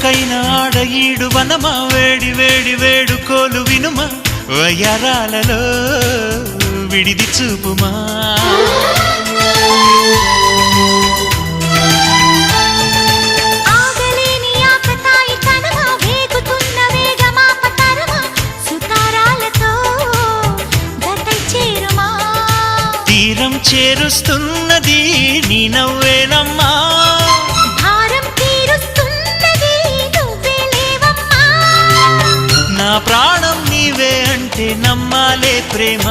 చక్కైన ఆడ ఈడు వనమా వేడి వేడి వేడుకోలు వినుమా వయ్యారాలలో విడిది చూపుమా తీరం చేరుస్తున్నది నీ నవ్వేనమ్మా భారం తీరుస్తున్నది నువ్వేలేవమ్మా నా ప్రాణం నీవే అంటే నమ్మాలే ప్రేమ